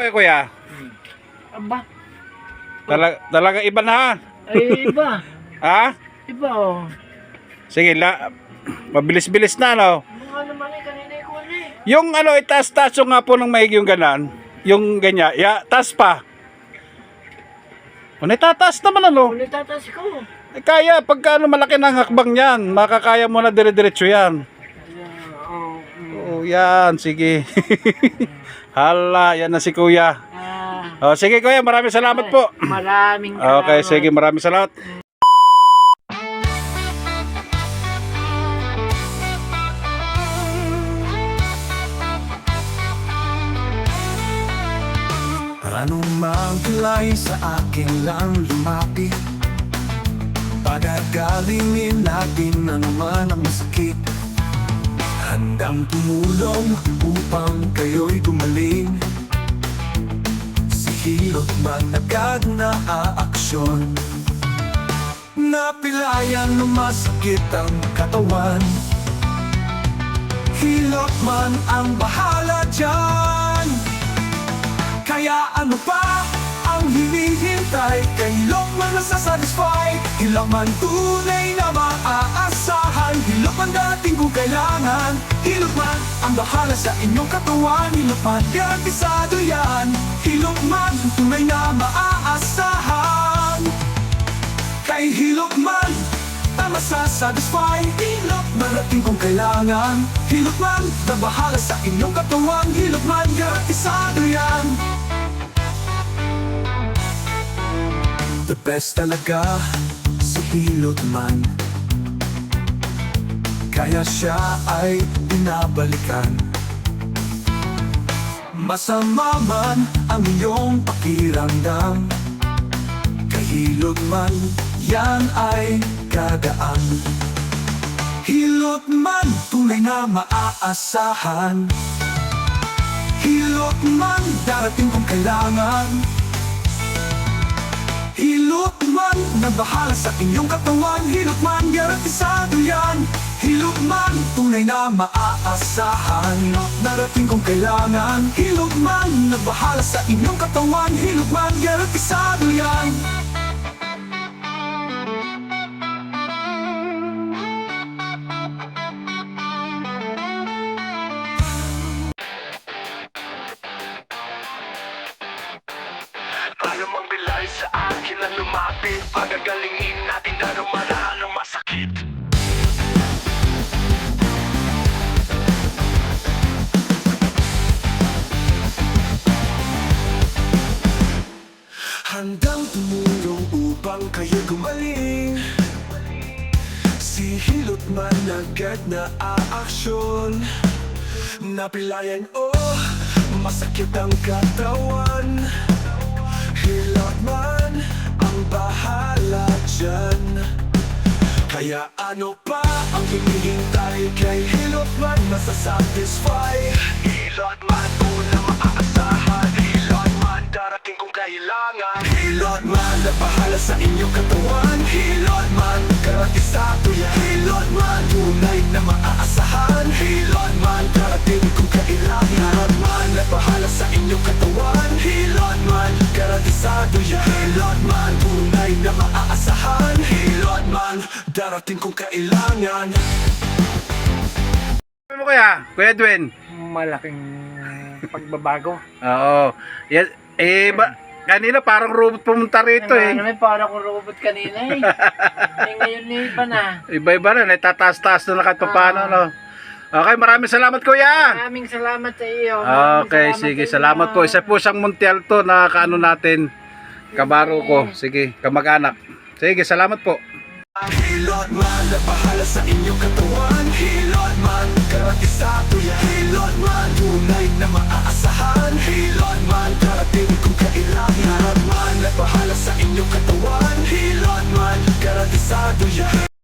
kayo, kuya? Aba, Talaga iba na ha? ay iba. Ha? Iba oh. Sige, mabilis-bilis na, no? Mga naman eh, kanina ko eh. Yung itaas-taas yung nga po ng maig yung ganan. Yung ganyan. Taas pa. Itataas naman, ano? Ulit tatas ko. Kaya, pagka malaki ng hakbang yan, makakaya mo na dire-diretso yan. Oo, yan. Sige. Hala, yan na si kuya. Sige kuya, maraming salamat po. Maraming salamat. Okay, sige, maraming salamat. Anong magpilay sa akin lang lumapit, pagagalingin natin anuman ang masakit. Handang tumulong upang kayo'y gumaling. Si hilot man agad na aaksyon, napilayan na masakit ang katawan. Hilot man ang bahala dyan. Kaya ano pa ang hinihintay? Kay hilot man nasasatisfy, hilot man tunay na maaasahan, hilot man dating kung kailangan, hilot man ang bahala sa inyong katawan, hilot man garantisado yan, hilot man tunay na maaasahan. Kay hilot man na masasatisfy, hilot man dating kung kailangan, hilot man na bahala sa inyong katawan, hilot man garantisado yan. The best talaga si hilot man, kaya siya ay binabalikan. Masama man ang iyong pakiramdam, kahilot man yan ay gagaan. Hilot man tunay na maaasahan, hilot man darating kung kailangan, hilot man na bahala sa inyong katawan, hilot man garantisado yan, hilot man tunay na maaasahan, hilot darating kung kailangan, hilot man na bahala sa inyong katawan, hilot man garantisado yan. Paano magbilay sa akin ang lumapit, pagagalingin natin na namaraan ang masakit. Handang tumulong upang kayo gumaling. Si hilot man agad na aaksyon, napilayan masakit ang katawan, hilot man ang bahala dyan. Kaya ano pa ang hinihintay? Kay hilot man masasatisfy, hilot man una maaasahan, hilot man darating kung kailangan, hilot man na bahala sa inyong katawan, hilot man garantisado yan, hilot man tunay na maaasahan, hilot man darating kung kailangan, hilot man na bahala sa inyong katawan, hilot man garantisado yan, hilot man tunay na maaasahan, hilot man darating kung kailangan. Ano mo Kuya Edwin? Malaking pagbabago. Oo. Yan, kanina parang robot pumunta rito Naman para kung robot kanina eh. Ngayon iba na. Iba-iba na, itataas-taas na kahit paano, no? Okay, maraming salamat kuya. Maraming salamat sa iyo. Okay, sige, salamat po. Isa po siyang Montiel to na kaano natin, kabaro ko. Sige, kamag-anak. Sige, salamat po. Hilot man na bahala sa inyong katawan, hilot man garantisado yan, hilot man tunay na maaasahan, hilot man darating kung kailangan, hilot man na bahala sa inyong katawan, hilot man garantisado yan.